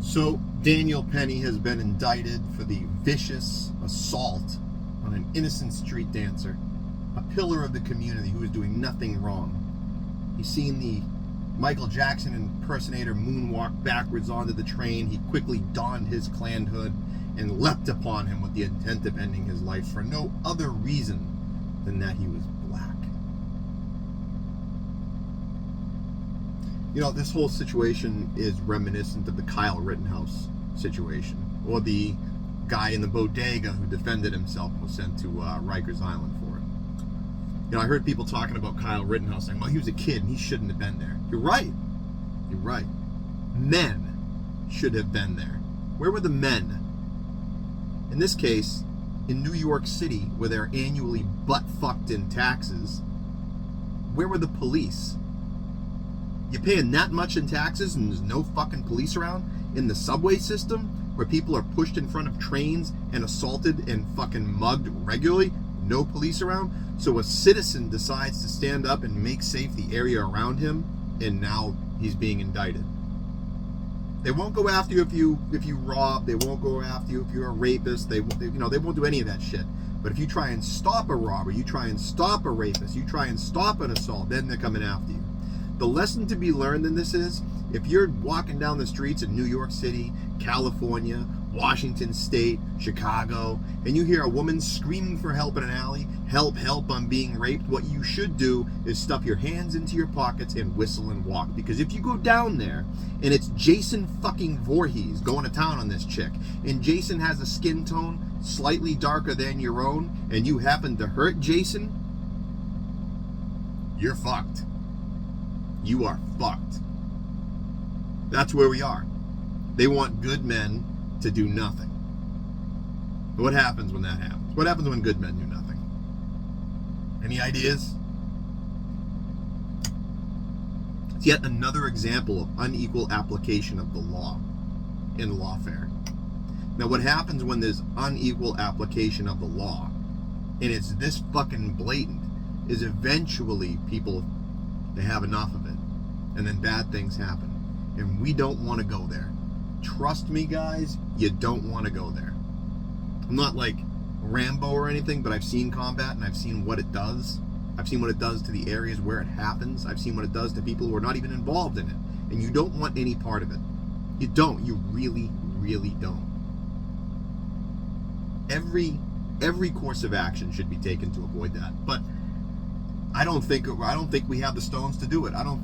So, Daniel Penny has been indicted for the vicious assault on an innocent street dancer, a pillar of the community who was doing nothing wrong. He's seen the Michael Jackson impersonator moonwalk backwards onto the train. He quickly donned his Klan hood and leapt upon him with the intent of ending his life for no other reason than that he was black. You know, this whole situation is reminiscent of the Kyle Rittenhouse situation, or the guy in the bodega who defended himself and was sent to Rikers Island for it. You know, I heard people talking about Kyle Rittenhouse saying, well, he was a kid and he shouldn't have been there. You're right. You're right. Men should have been there. Where were the men? In this case, in New York City, where they're annually butt-fucked in taxes, where were the police? You're paying that much in taxes and there's no fucking police around? In the subway system, where people are pushed in front of trains and assaulted and fucking mugged regularly, no police around? So a citizen decides to stand up and make safe the area around him, and now he's being indicted. They won't go after you if you rob. They won't go after you if you're a rapist. They won't do any of that shit. But if you try and stop a robber, you try and stop a rapist, you try and stop an assault, then they're coming after you. The lesson to be learned in this is, if you're walking down the streets in New York City, California, Washington State, Chicago, and you hear a woman screaming for help in an alley, help, help, I'm being raped, what you should do is stuff your hands into your pockets and whistle and walk. Because if you go down there and it's Jason fucking Voorhees going to town on this chick, and Jason has a skin tone slightly darker than your own, and you happen to hurt Jason, you're fucked. You are fucked. That's where we are. They want good men to do nothing. What happens when that happens? What happens when good men do nothing? Any ideas? It's yet another example of unequal application of the law in lawfare. Now, what happens when there's unequal application of the law, and it's this fucking blatant, is eventually people, they have enough of it, and then bad things happen. And we don't want to go there. Trust me, guys, you don't want to go there. I'm not like Rambo or anything, but I've seen combat and I've seen what it does. I've seen what it does to the areas where it happens. I've seen what it does to people who are not even involved in it. And you don't want any part of it. You don't. You really, really don't. Every course of action should be taken to avoid that. But I don't think we have the stones to do it. I don't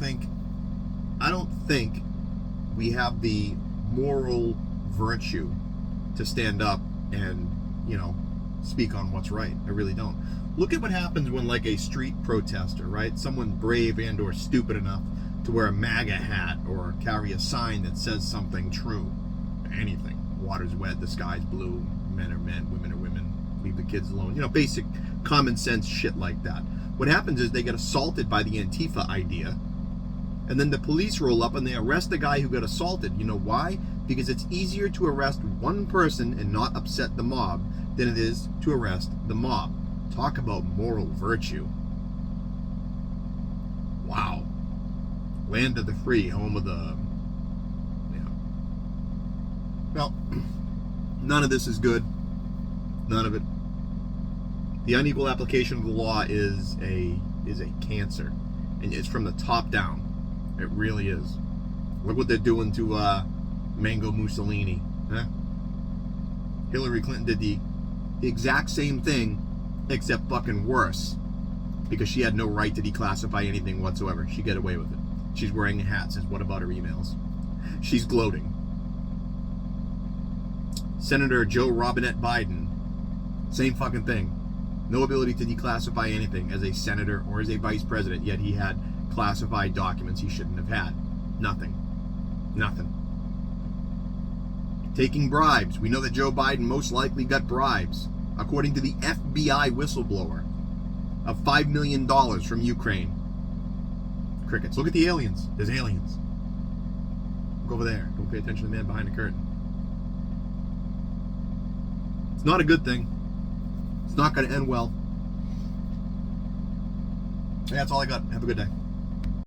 think we have the moral virtue to stand up and, speak on what's right. I really don't. Look at what happens when, like, a street protester, right? Someone brave and or stupid enough to wear a MAGA hat or carry a sign that says something true. Anything. Water's wet, the sky's blue, men are men, women are women, leave the kids alone. Basic common sense shit like that. What happens is they get assaulted by the Antifa idea, and then the police roll up and they arrest the guy who got assaulted. You know why? Because it's easier to arrest one person and not upset the mob than it is to arrest the mob. Talk about moral virtue. Wow. Land of the free, home of the... Well, none of this is good. None of it. The unequal application of the law is a cancer. And it's from the top down. It really is. Look what they're doing to Mango Mussolini. Huh? Hillary Clinton did the exact same thing, except fucking worse. Because she had no right to declassify anything whatsoever. She got away with it. She's wearing a hat, says, what about her emails? She's gloating. Senator Joe Robinette Biden, same fucking thing. No ability to declassify anything as a senator or as a vice president, yet he had classified documents he shouldn't have had. Nothing. Taking bribes. We know that Joe Biden most likely got bribes, according to the FBI whistleblower, of $5 million from Ukraine. Crickets. Look at the aliens. There's aliens. Look over there. Don't pay attention to the man behind the curtain. It's not a good thing. It's not going to end well. That's all I got. Have a good day.